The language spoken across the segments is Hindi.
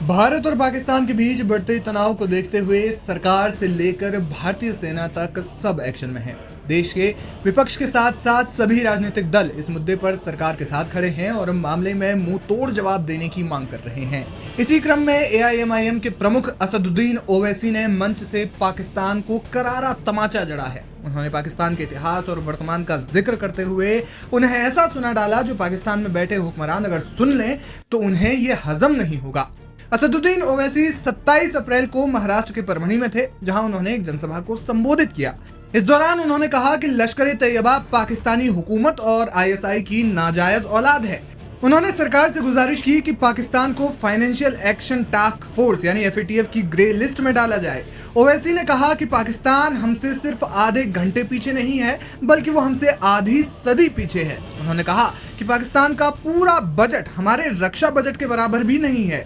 भारत और पाकिस्तान के बीच बढ़ते तनाव को देखते हुए सरकार से लेकर भारतीय सेना तक सब एक्शन में है। देश के विपक्ष के साथ साथ सभी राजनीतिक दल इस मुद्दे पर सरकार के साथ खड़े हैं और मामले में मुंह तोड़ जवाब देने की मांग कर रहे हैं। इसी क्रम में एआईएमआईएम के प्रमुख असदुद्दीन ओवैसी ने मंच से पाकिस्तान को करारा तमाचा जड़ा है। उन्होंने पाकिस्तान के इतिहास और वर्तमान का जिक्र करते हुए उन्हें ऐसा सुना डाला जो पाकिस्तान में बैठे हुक्मरान अगर सुन लें तो उन्हें यह हजम नहीं होगा। असदुद्दीन ओवैसी 27 अप्रैल को महाराष्ट्र के परभणी में थे, जहां उन्होंने एक जनसभा को संबोधित किया। इस दौरान उन्होंने कहा कि लश्कर ए तैयबा पाकिस्तानी हुकूमत और आईएसआई की नाजायज औलाद है। उन्होंने सरकार से गुजारिश की कि पाकिस्तान को फाइनेंशियल एक्शन टास्क फोर्स यानी एफएटीएफ की ग्रे लिस्ट में डाला जाए। ओवैसी ने कहा कि पाकिस्तान हमसे सिर्फ आधे घंटे पीछे नहीं है, बल्कि वो हमसे आधी सदी पीछे है। उन्होंने कहा कि पाकिस्तान का पूरा बजट हमारे रक्षा बजट के बराबर भी नहीं है।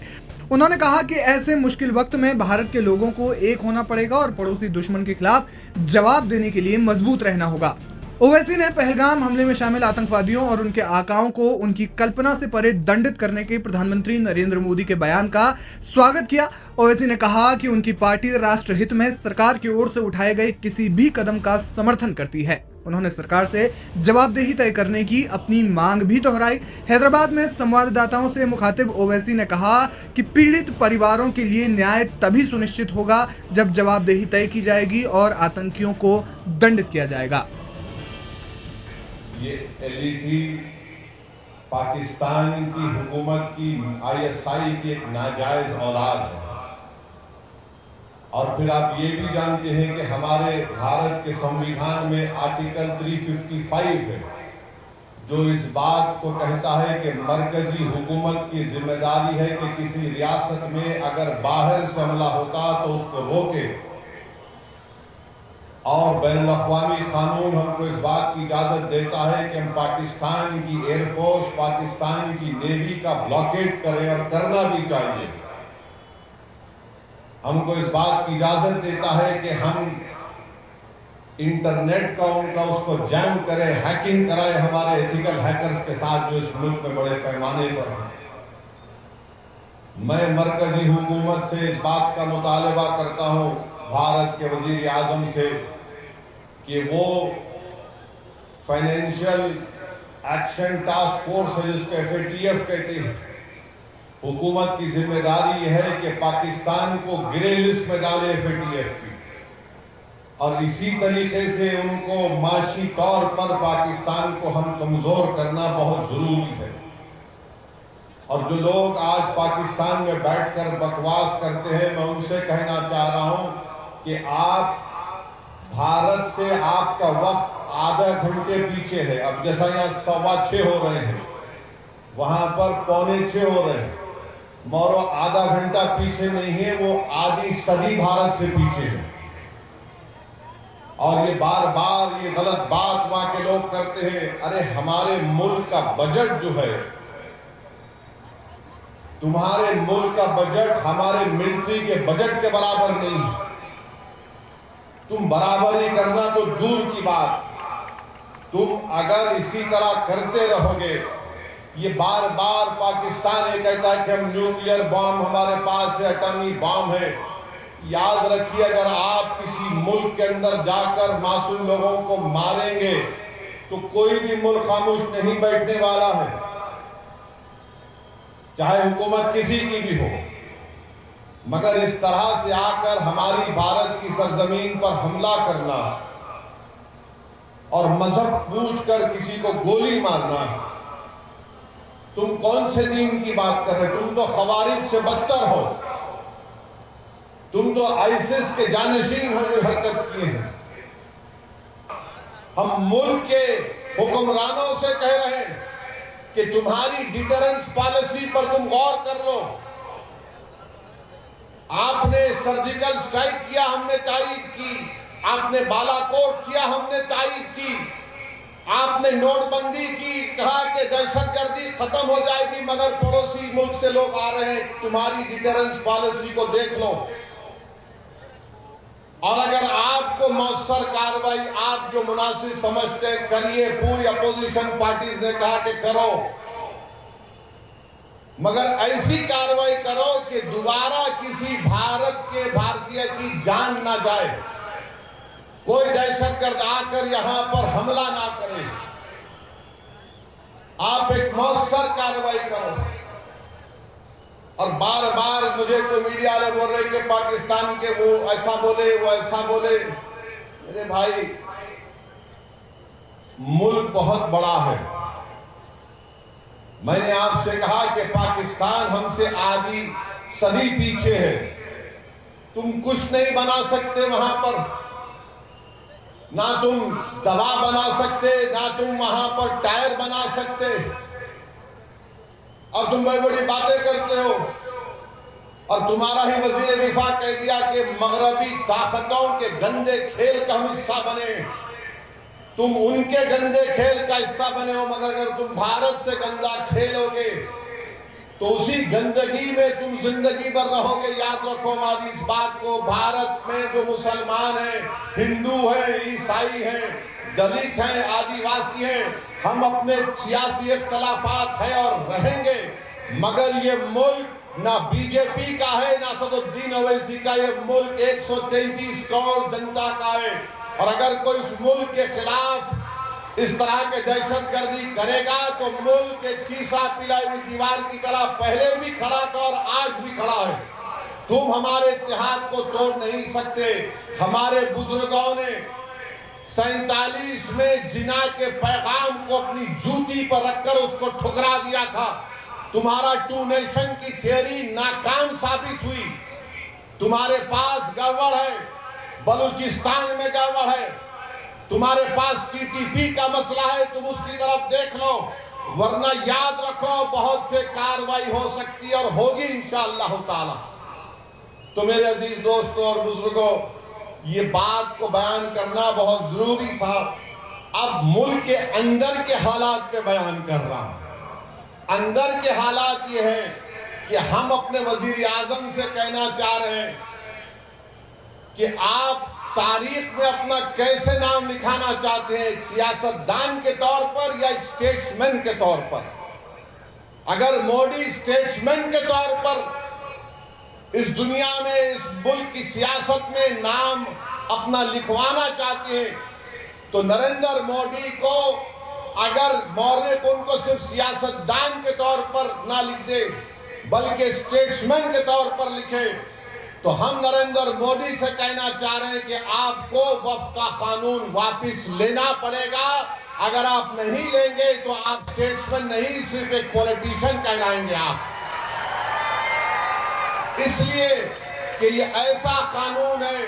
उन्होंने कहा कि ऐसे मुश्किल वक्त में भारत के लोगों को एक होना पड़ेगा और पड़ोसी दुश्मन के खिलाफ जवाब देने के लिए मजबूत रहना होगा। ओवैसी ने पहलगाम हमले में शामिल आतंकवादियों और उनके आकाओं को उनकी कल्पना से परे दंडित करने के प्रधानमंत्री नरेंद्र मोदी के बयान का स्वागत किया। ओवैसी ने कहा कि उनकी पार्टी राष्ट्रहित में सरकार की ओर से उठाए गए किसी भी कदम का समर्थन करती है। उन्होंने सरकार से जवाबदेही तय करने की अपनी मांग भी दोहराई। हैदराबाद में संवाददाताओं से मुखातिब ओवैसी ने कहा कि पीड़ित परिवारों के लिए न्याय तभी सुनिश्चित होगा जब जवाबदेही तय की जाएगी और आतंकियों को दंडित किया जाएगा। ये एलईटी पाकिस्तान की हुकूमत की आईएसआई की एक नाजायज औलाद है। और फिर आप ये भी जानते हैं कि हमारे भारत के संविधान में आर्टिकल 355 है जो इस बात को कहता है कि मरकजी हुकूमत की जिम्मेदारी है कि किसी रियासत में अगर बाहर से हमला होता तो उसको रोके, और बैनुल-अक़वामी कानून हमको इस बात की इजाजत देता है कि हम पाकिस्तान की एयरफोर्स, पाकिस्तान की नेवी का ब्लॉकेट करें, और करना भी चाहिए। हमको इस बात की इजाजत देता है कि हम इंटरनेट का उनका उसको जैम करें, हैकिंग कराएं हमारे एथिकल हैकर्स के साथ जो इस मुल्क में बड़े पैमाने पर हैं। मैं मरकजी हुकूमत से इस बात का मुतालबा करता हूं, भारत के वजीर आजम से, कि वो फाइनेंशियल एक्शन टास्क फोर्स है जिसको एफएटीएफ कहते हैं, हुकूमत की जिम्मेदारी है कि पाकिस्तान को ग्रे लिस्ट में डाले एफएटीएफ की, और इसी तरीके से उनको माशी तौर पर पाकिस्तान को हम कमजोर करना बहुत जरूरी है। और जो लोग आज पाकिस्तान में बैठकर बकवास करते हैं, मैं उनसे कहना चाह रहा हूं कि आप भारत से आपका वक्त आधा घंटे पीछे है। अब जैसा यहाँ 6:15 हो रहे हैं, वहां पर 6:45 हो रहे हैं, मगर वो आधा घंटा पीछे नहीं है, वो आधी सदी भारत से पीछे है। और ये बार बार ये गलत बात वहां के लोग करते हैं, अरे हमारे मुल्क का बजट जो है, तुम्हारे मुल्क का बजट हमारे मिलिट्री के बजट के बराबर नहीं है। तुम बराबरी करना तो दूर की बात, तुम अगर इसी तरह करते रहोगे, ये बार बार पाकिस्तान ये कहता है कि हम न्यूक्लियर बॉम्ब हमारे पास है, एटॉमिक बॉम्ब है। याद रखिए, अगर आप किसी मुल्क के अंदर जाकर मासूम लोगों को मारेंगे तो कोई भी मुल्क खामोश नहीं बैठने वाला है, चाहे हुकूमत किसी की भी हो। मगर इस तरह से आकर हमारी भारत की सरजमीन पर हमला करना और मजहब पूछकर किसी को गोली मारना, तुम कौन से दीन की बात कर रहे हो? तुम तो खवारिज से बदतर हो, तुम तो आईसिस के जानशीन हो जो हरकत किए हैं। हम मुल्क के हुक्मरानों से कह रहे हैं कि तुम्हारी डिटरेंस पॉलिसी पर तुम गौर कर लो। आपने सर्जिकल स्ट्राइक किया, हमने तायीद की। आपने बालाकोट किया, हमने तायीद की। आपने नोटबंदी की, कहा कि दहशतगर्दी खत्म हो जाएगी, मगर पड़ोसी मुल्क से लोग आ रहे हैं। तुम्हारी डिटरेंस पॉलिसी को देख लो, और अगर आपको मौसर कार्रवाई आप जो मुनासिब समझते करिए। पूरी अपोजिशन पार्टीज ने कहा कि करो, मगर ऐसी कार्रवाई करो कि दोबारा किसी भारतीय की जान ना जाए, कोई दहशतगर्द आकर यहां पर हमला ना करे। आप एक मौसर कार्रवाई करो। और बार बार मुझे तो मीडिया वाले बोल रहे कि पाकिस्तान के वो ऐसा बोले, वो ऐसा बोले। मेरे भाई, मुल्क बहुत बड़ा है। मैंने आपसे कहा कि पाकिस्तान हमसे आधी सदी पीछे है। तुम कुछ नहीं बना सकते वहां पर, ना तुम दवा बना सकते, ना तुम वहां पर टायर बना सकते, और तुम बड़ी बड़ी बातें करते हो। और तुम्हारा ही वजीर दिफा कह दिया कि मगरबी ताकतों के गंदे खेल का हम हिस्सा बने। तुम उनके गंदे खेल का हिस्सा बने हो, मगर अगर तुम भारत से गंदा खेलोगे तो उसी गंदगी में तुम जिंदगी भर रहोगे। याद रखो हमारी इस बात को, भारत में जो मुसलमान हैं, हिंदू हैं, ईसाई हैं, दलित हैं, आदिवासी हैं, हम अपने सियासी इख्तलाफात है और रहेंगे, मगर ये मुल्क ना बीजेपी का है ना सदुद्दीन ओवैसी का। ये मुल्क 133 करोड़ जनता का है। और अगर कोई इस मुल्क के खिलाफ इस तरह के दहशतगर्दी करेगा तो मुल्क एक शीशा पिलाई हुई दीवार की तरह पहले भी खड़ा था और आज भी खड़ा है। तुम हमारे इत्तेहाद को तोड़ नहीं सकते। हमारे बुजुर्गों ने 47 में जिना के पैगाम को अपनी जूती पर रखकर उसको ठुकरा दिया था। तुम्हारा टू नेशन की थियरी नाकाम साबित हुई। तुम्हारे पास गड़बड़ है, बलूचिस्तान में गड़बड़ है, तुम्हारे पास टीटीपी का मसला है, तुम उसकी तरफ देख लो, वरना याद रखो बहुत से कार्रवाई हो सकती है और होगी इंशाअल्लाह ताला। तो मेरे अजीज दोस्तों और बुजुर्गों, ये बात को बयान करना बहुत जरूरी था। अब मुल्क के अंदर के हालात पे बयान कर रहा हूं। अंदर के हालात ये हैं कि हम अपने वजीर आजम से कहना चाह रहे हैं कि आप तारीख में अपना कैसे नाम लिखाना चाहते हैं, एक सियासतदान के तौर पर या स्टेट्समैन के तौर पर। अगर मोदी स्टेट्समैन के तौर पर इस दुनिया में, इस मुल्क की सियासत में नाम अपना लिखवाना चाहते हैं, तो नरेंद्र मोदी को अगर मौर्य को उनको सिर्फ सियासतदान के तौर पर ना लिख दे बल्कि स्टेट्समैन के तौर पर लिखे, तो हम नरेंद्र मोदी से कहना चाह रहे हैं कि आपको वक्फ का कानून वापस लेना पड़ेगा। अगर आप नहीं लेंगे तो आप स्टेट्समैन नहीं, सिर्फ एक पॉलिटिशियन कहलाएंगे आप। इसलिए कि ये ऐसा कानून है